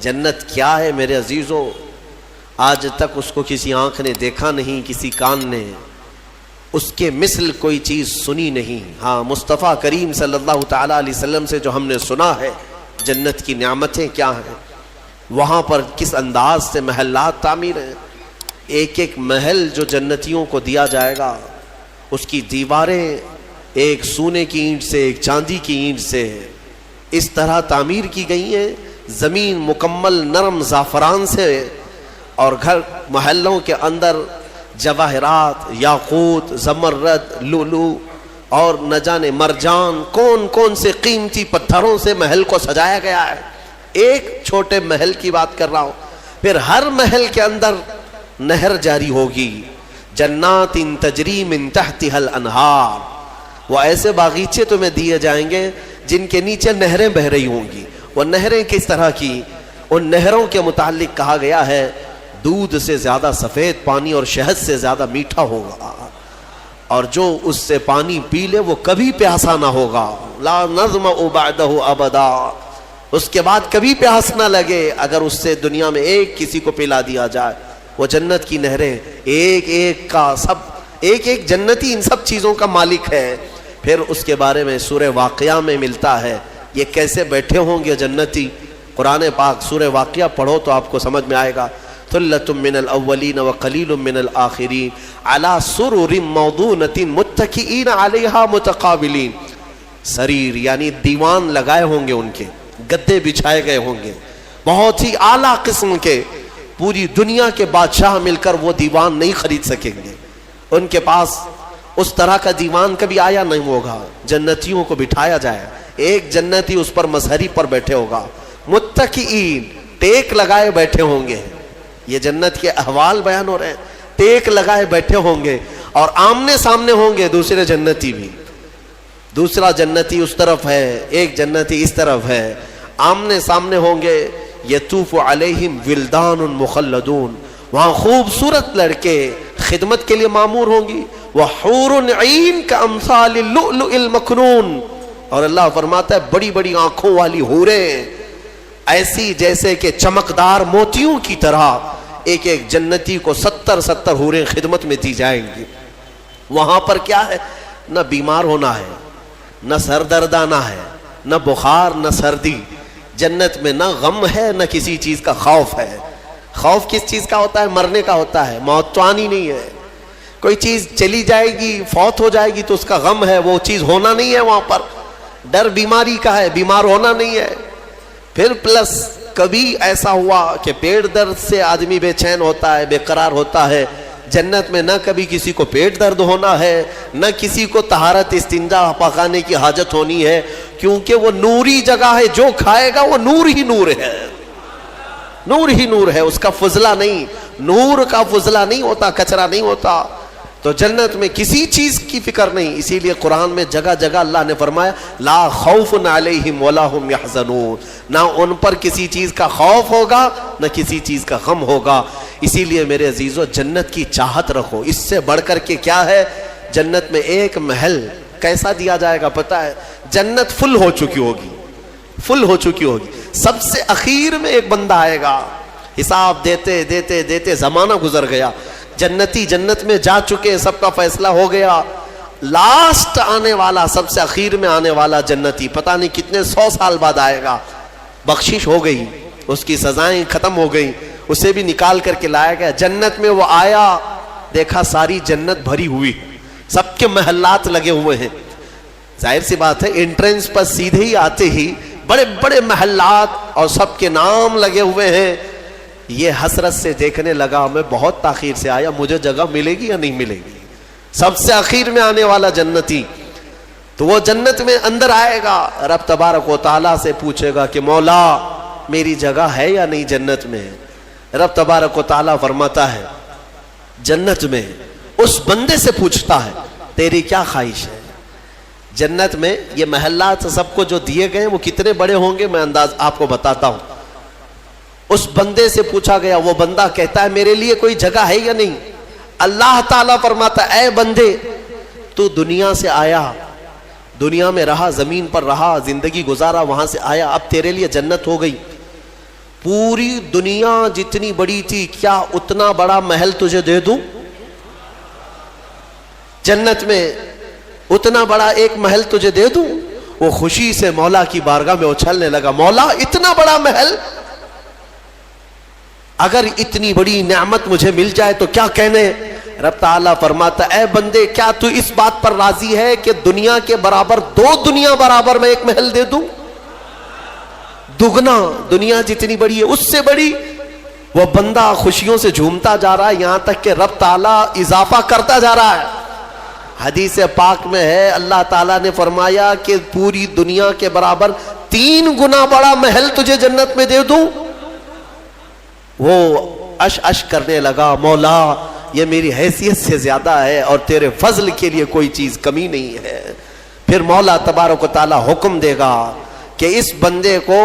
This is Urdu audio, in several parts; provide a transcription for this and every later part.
جنت کیا ہے میرے عزیزوں؟ آج تک اس کو کسی آنکھ نے دیکھا نہیں، کسی کان نے اس کے مثل کوئی چیز سنی نہیں۔ ہاں، مصطفیٰ کریم صلی اللہ تعالیٰ علیہ وسلم سے جو ہم نے سنا ہے جنت کی نعمتیں کیا ہیں، وہاں پر کس انداز سے محلات تعمیر ہیں۔ ایک ایک محل جو جنتیوں کو دیا جائے گا، اس کی دیواریں ایک سونے کی اینٹ سے، ایک چاندی کی اینٹ سے اس طرح تعمیر کی گئی ہیں، زمین مکمل نرم زعفران سے، اور گھر محلوں کے اندر جواہرات، یاقوت، زمرد، لؤلؤ اور نہ جانے مرجان، کون کون سے قیمتی پتھروں سے محل کو سجایا گیا ہے۔ ایک چھوٹے محل کی بات کر رہا ہوں۔ پھر ہر محل کے اندر نہر جاری ہوگی، جنات تجری من تحتها الانہار، وہ ایسے باغیچے تمہیں دیے جائیں گے جن کے نیچے نہریں بہہ رہی ہوں گی۔ وہ نہریں کس طرح کی؟ ان نہروں کے متعلق کہا گیا ہے دودھ سے زیادہ سفید پانی اور شہد سے زیادہ میٹھا ہوگا، اور جو اس سے پانی پی لے وہ کبھی پیاسا نہ ہوگا، لا نظمأ بعدہ ابدا، اس کے بعد کبھی پیاس نہ لگے اگر اس سے دنیا میں ایک کسی کو پلا دیا جائے۔ وہ جنت کی نہریں، ایک ایک کا سب، ایک ایک جنتی ان سب چیزوں کا مالک ہے۔ پھر اس کے بارے میں سورہ واقعہ میں ملتا ہے یہ کیسے بیٹھے ہوں گے جنتی۔ قرآن پاک سورہ واقعہ پڑھو تو آپ کو سمجھ میں آئے گا۔ ثلۃ من الاولین وقلیل من الآخرین علی سرر موضونۃ متکئین علیہا متقابلین، سریر یعنی دیوان لگائے ہوں گے، ان کے گدے بچھائے گئے ہوں گے بہت ہی اعلیٰ قسم کے، پوری دنیا کے بادشاہ مل کر وہ دیوان نہیں خرید سکیں گے، ان کے پاس اس طرح کا دیوان کبھی آیا نہیں ہوگا۔ جنتیوں کو بٹھایا جائے، ایک جنتی اس پر مظہری پر بیٹھے ہوگا، متکئین ٹیک لگائے بیٹھے ہوں گے۔ یہ جنت کے احوال بیان ہو رہے ہیں، ٹیک لگائے بیٹھے ہوں گے، اور آمنے سامنے ہوں گے دوسرے جنتی بھی، دوسرا جنتی اس طرف ہے، ایک جنتی اس طرف ہے، آمنے سامنے ہوں گے۔ یطوف علیہم ولدان مخلدون، وہاں خوبصورت لڑکے خدمت کے لیے معمور ہوں گی، وحور عین کامثال اللؤلؤ المکنون، اور اللہ فرماتا ہے بڑی بڑی آنکھوں والی حوریں ایسی جیسے کہ چمکدار موتیوں کی طرح، ایک ایک جنتی کو 70 حوریں خدمت میں دی جائیں گی۔ وہاں پر کیا ہے؟ نہ بیمار ہونا ہے، نہ سر درد آنا ہے، نہ بخار، نہ سردی۔ جنت میں نہ غم ہے نہ کسی چیز کا خوف ہے۔ خوف کس چیز کا ہوتا ہے؟ مرنے کا ہوتا ہے، موت تو آنی نہیں ہے۔ کوئی چیز چلی جائے گی، فوت ہو جائے گی تو اس کا غم ہے، وہ چیز ہونا نہیں ہے وہاں پر۔ ڈر بیماری کا ہے، بیمار ہونا نہیں ہے۔ پھر پلس کبھی ایسا ہوا کہ پیٹ درد سے آدمی بے چین ہوتا ہے، بے قرار ہوتا ہے، جنت میں نہ کبھی کسی کو پیٹ درد ہونا ہے، نہ کسی کو طہارت استنجا پاخانے کی حاجت ہونی ہے، کیونکہ وہ نوری جگہ ہے، جو کھائے گا وہ نور ہی نور ہے، نور ہی نور ہے، اس کا فضلہ نہیں، نور کا فضلہ نہیں ہوتا، کچرا نہیں ہوتا۔ تو جنت میں کسی چیز کی فکر نہیں، اسی لیے قرآن میں جگہ جگہ اللہ نے فرمایا لا خوف علیہم ولا هم یحزنون، نہ ان پر کسی چیز کا خوف ہوگا نہ کسی چیز کا غم ہوگا۔ اسی لیے میرے عزیزو جنت کی چاہت رکھو، اس سے بڑھ کر کے کیا ہے؟ جنت میں ایک محل کیسا دیا جائے گا پتہ ہے؟ جنت فل ہو چکی ہوگی، فل ہو چکی ہوگی، سب سے اخیر میں ایک بندہ آئے گا، حساب دیتے دیتے دیتے زمانہ گزر گیا، جنتی جنت میں جا چکے، سب کا فیصلہ ہو گیا، لاسٹ آنے والا، سب سے اخیر میں آنے والا جنتی پتہ نہیں کتنے 100 سال بعد آئے گا، بخشش ہو گئی، اس کی سزائیں ختم ہو گئی، اسے بھی نکال کر کے لایا گیا۔ جنت میں وہ آیا، دیکھا ساری جنت بھری ہوئی، سب کے محلات لگے ہوئے ہیں، ظاہر سی بات ہے انٹرنس پر سیدھے ہی آتے ہی بڑے بڑے محلات اور سب کے نام لگے ہوئے ہیں۔ یہ حسرت سے دیکھنے لگا، میں بہت تاخیر سے آیا، مجھے جگہ ملے گی یا نہیں ملے گی؟ سب سے اخیر میں آنے والا جنتی، تو وہ جنت میں اندر آئے گا، رب تبارک و تعالیٰ سے پوچھے گا کہ مولا میری جگہ ہے یا نہیں جنت میں؟ رب تبارک و تعالیٰ فرماتا ہے جنت میں اس بندے سے پوچھتا ہے تیری کیا خواہش ہے؟ جنت میں یہ محلات سب کو جو دیے گئے وہ کتنے بڑے ہوں گے میں انداز آپ کو بتاتا ہوں۔ اس بندے سے پوچھا گیا، وہ بندہ کہتا ہے میرے لیے کوئی جگہ ہے یا نہیں؟ اللہ تعالیٰ فرماتا ہے اے بندے تو دنیا سے آیا، دنیا میں رہا، زمین پر رہا، زندگی گزارا، وہاں سے آیا، اب تیرے لیے جنت ہو گئی، پوری دنیا جتنی بڑی تھی کیا اتنا بڑا محل تجھے دے دوں؟ جنت میں اتنا بڑا ایک محل تجھے دے دوں؟ وہ خوشی سے مولا کی بارگاہ میں اچھلنے لگا، مولا اتنا بڑا محل، اگر اتنی بڑی نعمت مجھے مل جائے تو کیا کہنے؟ رب تعالیٰ فرماتا اے بندے کیا تو اس بات پر راضی ہے کہ دنیا کے برابر 2 دنیا برابر میں ایک محل دے دوں؟ دگنا، دنیا جتنی بڑی ہے اس سے بڑی۔ وہ بندہ خوشیوں سے جھومتا جا رہا ہے، یہاں تک کہ رب تعالیٰ اضافہ کرتا جا رہا ہے۔ حدیث پاک میں ہے اللہ تعالیٰ نے فرمایا کہ پوری دنیا کے برابر 3 گنا بڑا محل تجھے جنت میں دے دوں۔ وہ اش کرنے لگا، مولا یہ میری حیثیت سے زیادہ ہے اور تیرے فضل کے لیے کوئی چیز کمی نہیں ہے۔ پھر مولا تبارک و تعالیٰ حکم دے گا کہ اس بندے کو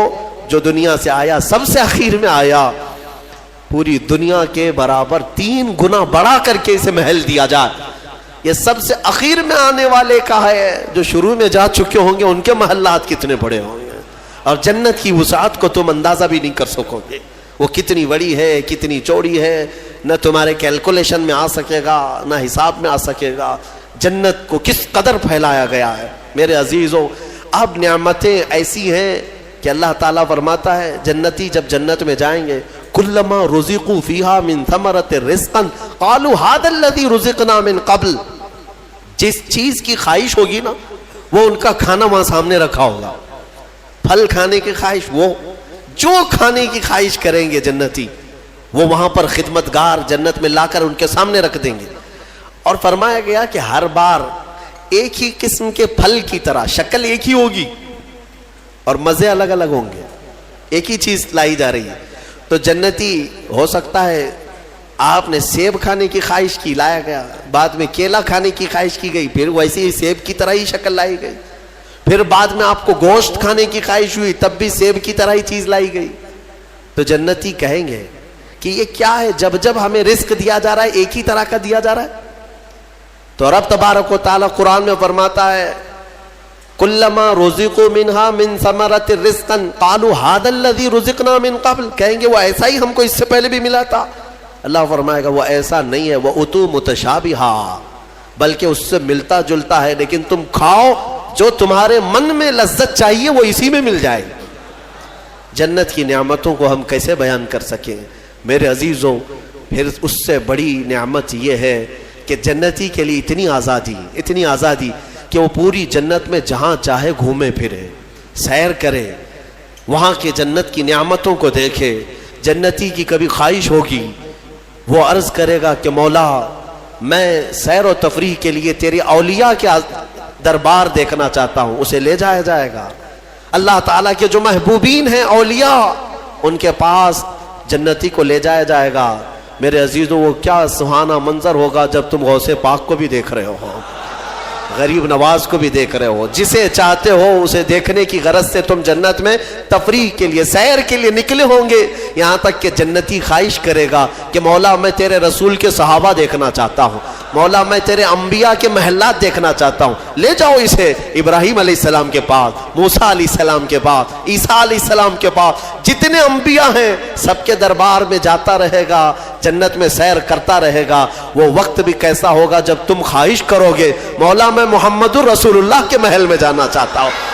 جو دنیا سے آیا سب سے اخیر میں آیا، پوری دنیا کے برابر 3 گنا بڑا کر کے اسے محل دیا جائے۔ یہ سب سے اخیر میں آنے والے کا ہے، جو شروع میں جا چکے ہوں گے ان کے محلات کتنے بڑے ہوں گے، اور جنت کی وسعت کو تم اندازہ بھی نہیں کر سکو گے، وہ کتنی بڑی ہے، کتنی چوڑی ہے، نہ تمہارے کیلکولیشن میں آ سکے گا، نہ حساب میں آ سکے گا۔ جنت کو کس قدر پھیلایا گیا ہے میرے عزیزوں۔ اب نعمتیں ایسی ہیں کہ اللہ تعالیٰ فرماتا ہے جنتی جب جنت میں جائیں گے، کلما رزقوا فیہا من ثمرۃ رزقا قالوا ھذا الذی رزقنا من قبل، جس چیز کی خواہش ہوگی نا وہ ان کا کھانا وہاں سامنے رکھا ہوگا۔ پھل کھانے کی خواہش، وہ جو کھانے کی خواہش کریں گے جنتی وہ وہاں پر خدمتگار جنت میں لا کر ان کے سامنے رکھ دیں گے۔ اور فرمایا گیا کہ ہر بار ایک ہی قسم کے پھل کی طرح شکل ایک ہی ہوگی اور مزے الگ الگ ہوں گے، ایک ہی چیز لائی جا رہی ہے۔ تو جنتی ہو سکتا ہے آپ نے سیب کھانے کی خواہش کی، لایا گیا، بعد میں کیلا کھانے کی خواہش کی گئی، پھر ویسے ہی سیب کی طرح ہی شکل لائی گئی، پھر بعد میں آپ کو گوشت کھانے کی خواہش ہوئی تب بھی سیب کی طرح ہی چیز لائی گئی۔ تو جنتی کہیں گے کہ یہ کیا ہے، جب جب ہمیں رزق دیا جا رہا ہے ایک ہی طرح کا دیا جا رہا ہے؟ تو رب تبارک و تعالیٰ قرآن میں فرماتا ہے کلما رزقوا منہا من ثمرۃ رزقا قالوا ھذا الذی رزقنا من قبل، کہیں گے وہ ایسا ہی ہم کو اس سے پہلے بھی ملا تھا۔ اللہ فرمائے گا وہ ایسا نہیں ہے، وہ اتو متشابہا، بلکہ اس سے ملتا جلتا ہے، لیکن تم کھاؤ جو تمہارے من میں لذت چاہیے وہ اسی میں مل جائے۔ جنت کی نعمتوں کو ہم کیسے بیان کر سکیں میرے عزیزوں؟ پھر اس سے بڑی نعمت یہ ہے کہ جنتی کے لیے اتنی آزادی کہ وہ پوری جنت میں جہاں چاہے گھومے پھرے، سیر کرے، وہاں کے جنت کی نعمتوں کو دیکھے۔ جنتی کی کبھی خواہش ہوگی وہ عرض کرے گا کہ مولا میں سیر و تفریح کے لیے تیری اولیاء کے دربار دیکھنا چاہتا ہوں، اسے لے جایا جائے گا۔ اللہ تعالیٰ کے جو محبوبین ہیں اولیاء ان کے پاس جنتی کو لے جایا جائے گا۔ میرے عزیزوں وہ کیا سہانا منظر ہوگا جب تم غوث پاک کو بھی دیکھ رہے ہو، غریب نواز کو بھی دیکھ رہے ہو، جسے چاہتے ہو اسے دیکھنے کی غرض سے تم جنت میں تفریح کے لیے سیر کے لیے نکلے ہوں گے، یہاں تک کہ جنتی خواہش کرے گا کہ مولا میں تیرے رسول کے صحابہ دیکھنا چاہتا ہوں، مولا میں تیرے انبیاء کے محلات دیکھنا چاہتا ہوں، لے جاؤ اسے ابراہیم علیہ السلام کے پاس، موسیٰ علیہ السلام کے پاس، عیسیٰ علیہ السلام کے پاس، جتنے انبیاء ہیں سب کے دربار میں جاتا رہے گا، جنت میں سیر کرتا رہے گا۔ وہ وقت بھی کیسا ہوگا جب تم خواہش کرو گے مولا میں محمد الرسول اللہ کے محل میں جانا چاہتا ہوں،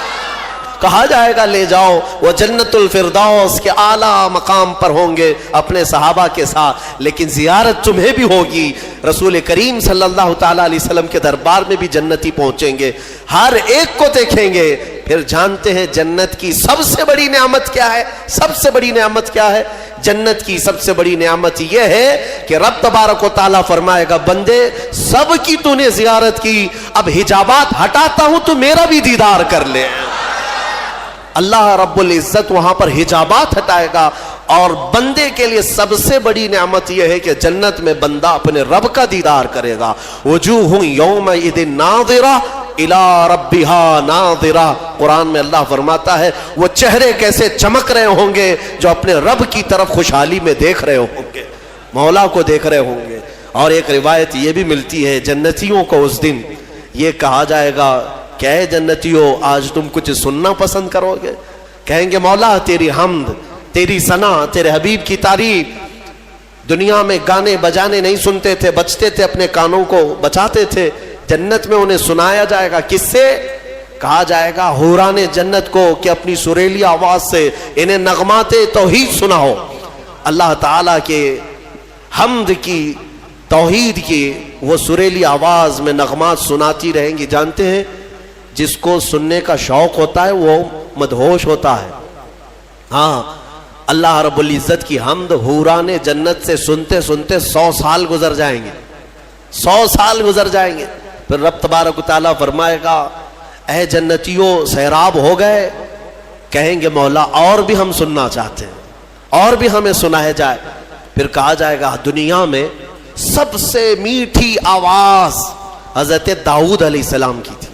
کہا جائے گا لے جاؤ، وہ جنت الفردوس کے اعلیٰ مقام پر ہوں گے اپنے صحابہ کے ساتھ، لیکن زیارت تمہیں بھی ہوگی۔ رسول کریم صلی اللہ تعالیٰ علیہ وسلم کے دربار میں بھی جنتی پہنچیں گے، ہر ایک کو دیکھیں گے۔ پھر جانتے ہیں جنت کی سب سے بڑی نعمت کیا ہے؟ سب سے بڑی نعمت کیا ہے؟ جنت کی سب سے بڑی نعمت یہ ہے کہ رب تبارک و تعالیٰ فرمائے گا بندے سب کی تو نے زیارت کی، اب حجابات ہٹاتا ہوں تو میرا بھی دیدار کر لے۔ اللہ رب العزت وہاں پر حجابات ہٹائے گا، اور بندے کے لیے سب سے بڑی نعمت یہ ہے کہ جنت میں بندہ اپنے رب کا دیدار کرے گا۔ وجوہ یومئذ ناظرہ الی ربہا ناظرہ، قرآن میں اللہ فرماتا ہے وہ چہرے کیسے چمک رہے ہوں گے جو اپنے رب کی طرف خوشحالی میں دیکھ رہے ہوں گے، مولا کو دیکھ رہے ہوں گے۔ اور ایک روایت یہ بھی ملتی ہے جنتیوں کو اس دن یہ کہا جائے گا کہ اے جنتیوں آج تم کچھ سننا پسند کرو گے؟ کہیں گے مولا تیری حمد، تیری ثنا، تیرے حبیب کی تعریف. دنیا میں گانے بجانے نہیں سنتے تھے، بچتے تھے، اپنے کانوں کو بچاتے تھے. جنت میں انہیں سنایا جائے گا. کس سے؟ کہا جائے گا حوران جنت کو کہ اپنی سریلی آواز سے انہیں نغمات توحید سناؤ. اللہ تعالیٰ کے حمد کی، توحید کی وہ سریلی آواز میں نغمات سناتی رہیں گی. جانتے ہیں جس کو سننے کا شوق ہوتا ہے وہ مدہوش ہوتا ہے. ہاں، اللہ رب العزت کی حمد حوران جنت سے سنتے سنتے 100 سال گزر جائیں گے. 100 سال گزر جائیں گے. پھر رب تبارک و تعالیٰ فرمائے گا اے جنتیوں سیراب ہو گئے؟ کہیں گے مولا اور بھی ہم سننا چاہتے ہیں، اور بھی ہمیں سنایا جائے. پھر کہا جائے گا دنیا میں سب سے میٹھی آواز حضرت داؤد علیہ السلام کی تھی.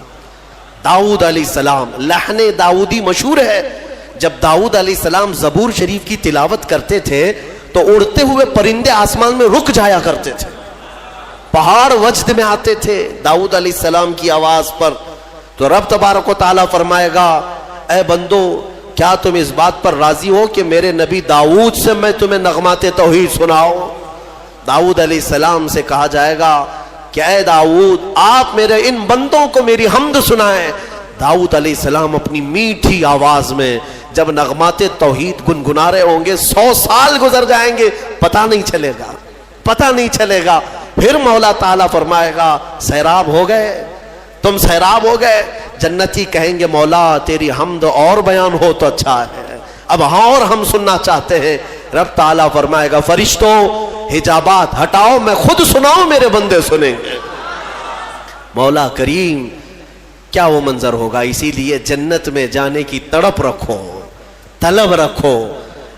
داؤد علیہ السلام، لحن داؤدی مشہور ہے. جب داؤد علیہ السلام زبور شریف کی تلاوت کرتے تھے تو اڑتے ہوئے پرندے آسمان میں رک جایا کرتے تھے، پہاڑ وجد میں آتے تھے داؤد علیہ السلام کی آواز پر. تو رب تبارک و تعالیٰ فرمائے گا اے بندو کیا تم اس بات پر راضی ہو کہ میرے نبی داؤد سے میں تمہیں نغمات توحید سناؤں؟ داؤد علیہ السلام سے کہا جائے گا کہ اے داؤد آپ میرے ان بندوں کو میری حمد سنائیں. داؤد علیہ السلام اپنی میٹھی آواز میں جب نغمات توحید گنگنا رہے ہوں گے 100 سال گزر جائیں گے، پتہ نہیں چلے گا، پتہ نہیں چلے گا. پھر مولا تعالیٰ فرمائے گا سیراب ہو گئے، تم سیراب ہو گئے. جنتی کہیں گے مولا تیری حمد اور بیان ہو تو اچھا ہے، اب ہاں اور ہم سننا چاہتے ہیں. رب تعالیٰ فرمائے گا فرشتوں حجابات ہٹاؤ، میں خود سناؤں میرے بندے سنیں گے. مولا کریم کیا وہ منظر ہوگا. اسی لیے جنت میں جانے کی تڑپ رکھو، طلب رکھو.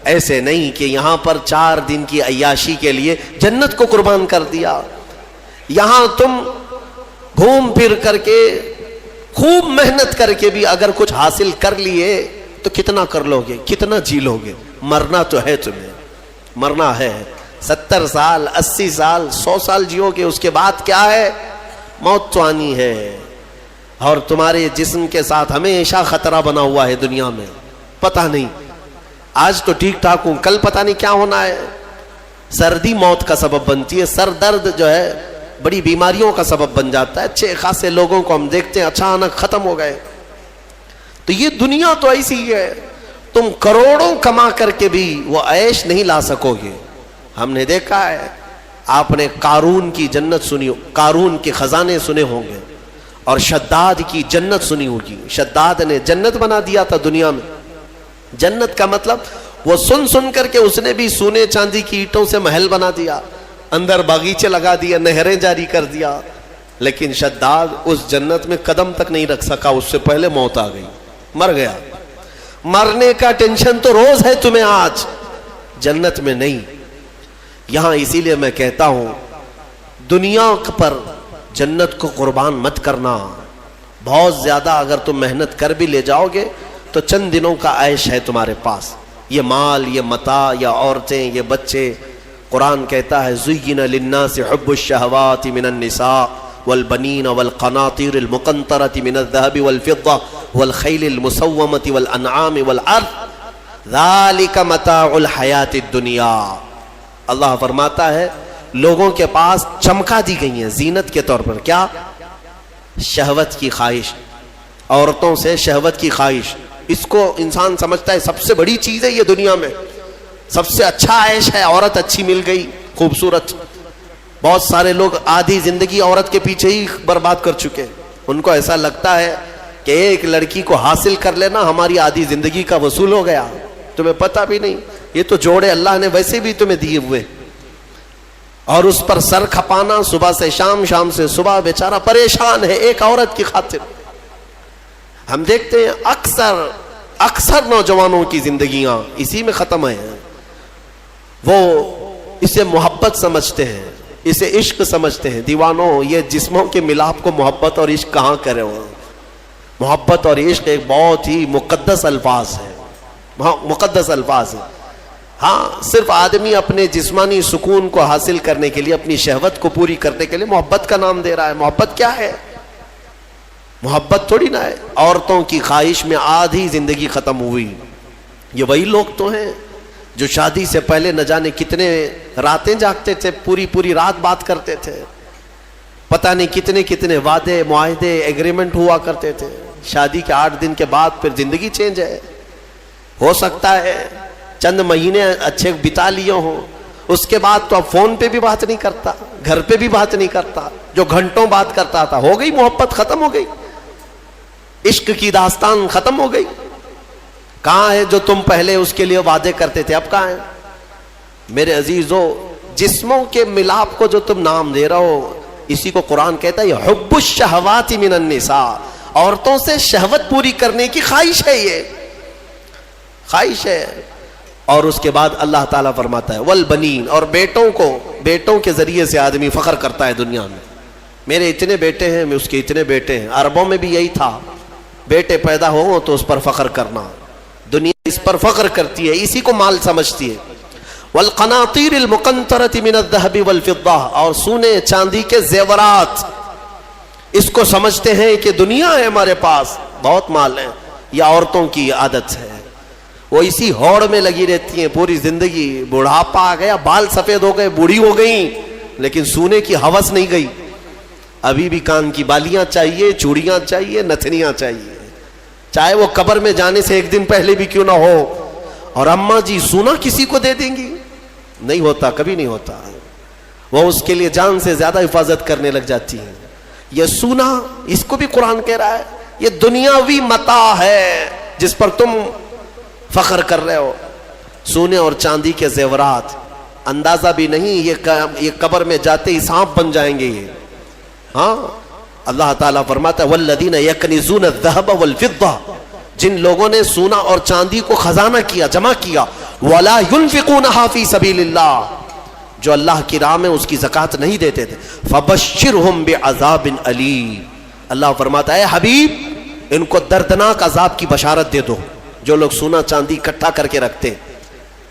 ایسے نہیں کہ یہاں پر 4 دن کی عیاشی کے لیے جنت کو قربان کر دیا. یہاں تم گھوم پھر کر کے خوب محنت کر کے بھی اگر کچھ حاصل کر لیے تو کتنا کر لو گے، کتنا جی لو گے. مرنا تو ہے، تمہیں مرنا ہے. 70 سال 80 سال 100 سال جیو گے، اس کے بعد کیا ہے؟ موت تو آنی ہے. اور تمہارے جسم کے ساتھ ہمیشہ خطرہ بنا ہوا ہے دنیا میں. پتہ نہیں، آج تو ٹھیک ٹھاک ہوں، کل پتہ نہیں کیا ہونا ہے. سردی موت کا سبب بنتی ہے، سر درد جو ہے بڑی بیماریوں کا سبب بن جاتا ہے. اچھے خاصے لوگوں کو ہم دیکھتے ہیں اچانک ختم ہو گئے. تو یہ دنیا تو ایسی ہی ہے، تم کروڑوں کما کر کے بھی وہ عیش نہیں لا سکو گے. ہم نے دیکھا ہے، آپ نے قارون کی جنت سنی، قارون کے خزانے سنے ہوں گے، اور شداد کی جنت سنی ہوگی. شداد نے جنت بنا دیا تھا دنیا میں. جنت کا مطلب وہ سن سن کر کے اس نے بھی سونے چاندی کی اینٹوں سے محل بنا دیا، اندر باغیچے لگا دیا، نہریں جاری کر دیا. لیکن شداد اس جنت میں قدم تک نہیں رکھ سکا، اس سے پہلے موت آ گئی، مر گیا. مرنے کا ٹینشن تو روز ہے تمہیں، آج جنت میں نہیں. یہاں اسی لیے میں کہتا ہوں دنیا پر جنت کو قربان مت کرنا. بہت زیادہ اگر تم محنت کر بھی لے جاؤ گے تو چند دنوں کا عیش ہے تمہارے پاس. یہ مال، یہ متاع، یا عورتیں، یہ بچے. قرآن کہتا ہے زُيِّنَ لِلنَّاسِ حُبُّ الشَّهَوَاتِ مِنَ النِّسَاءِ وَالْبَنِينَ وَالْقَنَاطِيرِ الْمُقَنطَرَةِ مِنَ الذَّهَبِ وَالْفِضَّةِ وَالْخَيْلِ الْمُسَوَّمَةِ وَالْأَنْعَامِ وَالْحَرْثِ ذَلِكَ مَتَاعُ الْحَيَاةِ الدُّنْيَا. اللہ فرماتا ہے لوگوں کے پاس چمکا دی گئی ہیں زینت کے طور پر. کیا؟ شہوت کی خواہش، عورتوں سے شہوت کی خواہش. اس کو انسان سمجھتا ہے سب سے بڑی چیز ہے یہ دنیا میں، سب سے اچھا عیش ہے. عورت اچھی مل گئی، خوبصورت. بہت سارے لوگ آدھی زندگی عورت کے پیچھے ہی برباد کر چکے. ان کو ایسا لگتا ہے کہ ایک لڑکی کو حاصل کر لینا ہماری آدھی زندگی کا وصول ہو گیا. تمہیں پتہ بھی نہیں، یہ تو جوڑے اللہ نے ویسے بھی تمہیں دیے ہوئے، اور اس پر سر کھپانا صبح سے شام، شام سے صبح. بیچارہ پریشان ہے ایک عورت کی خاطر. ہم دیکھتے ہیں اکثر نوجوانوں کی زندگیاں اسی میں ختم ہیں. وہ اسے محبت سمجھتے ہیں، اسے عشق سمجھتے ہیں. دیوانوں، یہ جسموں کے ملاپ کو محبت اور عشق کہاں کرے ہو. محبت اور عشق ایک بہت ہی مقدس الفاظ ہے، مقدس الفاظ ہے. ہاں، صرف آدمی اپنے جسمانی سکون کو حاصل کرنے کے لیے، اپنی شہوت کو پوری کرنے کے لیے محبت کا نام دے رہا ہے. محبت کیا ہے؟ محبت تھوڑی نہ ہے. عورتوں کی خواہش میں آدھی زندگی ختم ہوئی. یہ وہی لوگ تو ہیں جو شادی سے پہلے نہ جانے کتنے راتیں جاگتے تھے، پوری پوری رات بات کرتے تھے، پتہ نہیں کتنے کتنے وعدے معاہدے ایگریمنٹ ہوا کرتے تھے، شادی کے 8 دن کے بعد پھر زندگی چینج ہے. ہو سکتا ہے چند مہینے اچھے بتا لیے ہوں، اس کے بعد تو اب فون پہ بھی بات نہیں کرتا، گھر پہ بھی بات نہیں کرتا. جو گھنٹوں بات کرتا تھا، ہو گئی محبت ختم ہو گئی، عشق کی داستان ختم ہو گئی. کہاں ہے جو تم پہلے اس کے لیے وعدے کرتے تھے، اب کہاں ہے؟ میرے عزیزو، جسموں کے ملاپ کو جو تم نام دے رہے ہو، اسی کو قرآن کہتا ہے حب الشہوات من النساء، عورتوں سے شہوت پوری کرنے کی خواہش ہے، یہ خواہش ہے. اور اس کے بعد اللہ تعالیٰ فرماتا ہے والبنین، اور بیٹوں کے ذریعے سے آدمی فخر کرتا ہے دنیا میں. میرے اتنے بیٹے ہیں، میں اس کے اتنے بیٹے ہیں. عربوں میں بھی یہی تھا، بیٹے پیدا ہو تو اس پر فخر کرنا. دنیا اس پر فخر کرتی ہے، اسی کو مال سمجھتی ہے. والقناطیر المقنطرۃ من الذهب والفضہ، اور سونے چاندی کے زیورات، اس کو سمجھتے ہیں کہ دنیا ہے ہمارے پاس، بہت مال ہے. یہ عورتوں کی عادت ہے، وہ اسی ہوڑ میں لگی رہتی ہیں پوری زندگی. بڑھاپا آ گیا، بال سفید ہو گئے، بوڑھی ہو گئیں، لیکن سونے کی ہوس نہیں گئی. ابھی بھی کان کی بالیاں چاہیے، چوڑیاں چاہیے، نتھنیاں چاہیے، چاہے وہ قبر میں جانے سے 1 دن پہلے بھی کیوں نہ ہو. اور اماں جی سونا کسی کو دے دیں گی؟ نہیں ہوتا، کبھی نہیں ہوتا. وہ اس کے لیے جان سے زیادہ حفاظت کرنے لگ جاتی ہیں. یہ سونا، اس کو بھی قرآن کہہ رہا ہے یہ دنیاوی متاع ہے جس پر تم فخر کر رہے ہو. سونے اور چاندی کے زیورات، اندازہ بھی نہیں یہ قبر میں جاتے ہی سانپ بن جائیں گے. یہ ہاں، اللہ تعالیٰ فرماتا ہے والذین یکنزون الذهب والفضہ، جن لوگوں نے سونا اور چاندی کو خزانہ کیا، جمع کیا، ولا ينفقونها فی سبیل اللہ، جو اللہ کی راہ میں اس کی زکوٰۃ نہیں دیتے تھے، فبشرهم بعذاب علیم، اللہ فرماتا ہے حبیب ان کو دردناک عذاب کی بشارت دے دو. جو لوگ سونا چاندی اکٹھا کر کے رکھتے،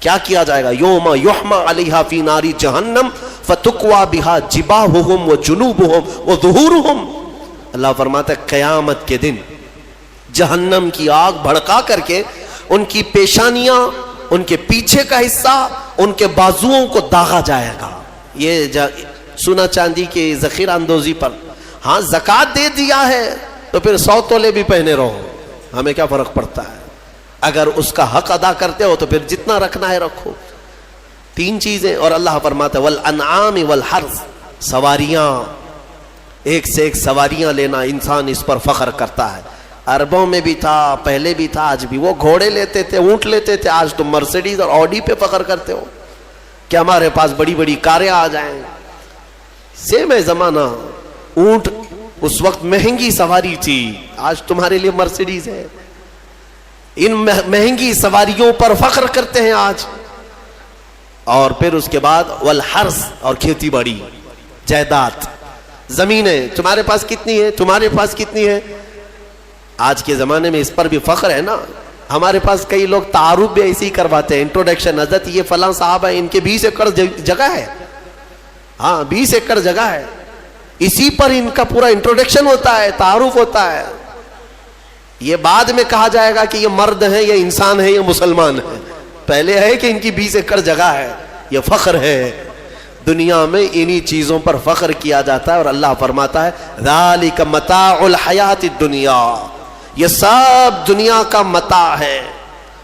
کیا کیا جائے گا؟ یوم یحمى علیہا فی نار جہنم فتکوی بہا جباہہم وجنوبہم وظہورہم. اللہ فرماتا ہے قیامت کے دن جہنم کی آگ بھڑکا کر کے ان کی پیشانیاں، ان کے پیچھے کا حصہ، ان کے بازوؤں کو داغا جائے گا. یہ سونا چاندی کی ذخیرہ اندوزی پر. ہاں زکوٰۃ دے دیا ہے تو پھر 100 تولے بھی پہنے رہو، ہمیں کیا فرق پڑتا ہے؟ اگر اس کا حق ادا کرتے ہو تو پھر جتنا رکھنا ہے رکھو. 3 چیزیں. اور اللہ فرماتا ہے والانعام والحرث، سواریاں، ایک سے ایک سواریاں لینا، انسان اس پر فخر کرتا ہے. عربوں میں بھی تھا، پہلے بھی تھا، آج بھی. وہ گھوڑے لیتے تھے، اونٹ لیتے تھے. آج تم مرسیڈیز اور آڈی پہ فخر کرتے ہو کہ ہمارے پاس بڑی بڑی کاریں آ جائیں. سیم ہے زمانہ. اونٹ اس وقت مہنگی سواری تھی، آج تمہارے لیے مرسیڈیز ہے. ان مہنگی سواریوں پر فخر کرتے ہیں آج. اور پھر اس کے بعد والحرث، اور کھیتی باڑی، جائیداد، زمینیں. تمہارے پاس کتنی ہے؟ تمہارے پاس کتنی ہے؟ آج کے زمانے میں اس پر بھی فخر ہے نا. ہمارے پاس کئی لوگ تعارف بھی ایسے ہی کرواتے ہیں، انٹروڈکشن، حضرت یہ فلاں صاحب ہے، ان کے 20 ایکڑ جگہ ہے. ہاں 20 ایکڑ جگہ ہے. اسی پر ان کا پورا انٹروڈکشن ہوتا ہے، تعارف ہوتا ہے. یہ بعد میں کہا جائے گا کہ یہ مرد ہیں، یہ انسان ہے، یہ مسلمان ہے. پہلے ہے کہ ان کی 20 ایکڑ جگہ ہے. یہ فخر ہے. دنیا میں انہی چیزوں پر فخر کیا جاتا ہے. اور اللہ فرماتا ہے ذالک متاع الحیات الدنیا، یہ سب دنیا کا متاع ہے.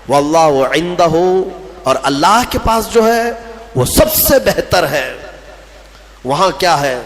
واللہ عندہ، اور اللہ کے پاس جو ہے وہ سب سے بہتر ہے. وہاں کیا ہے؟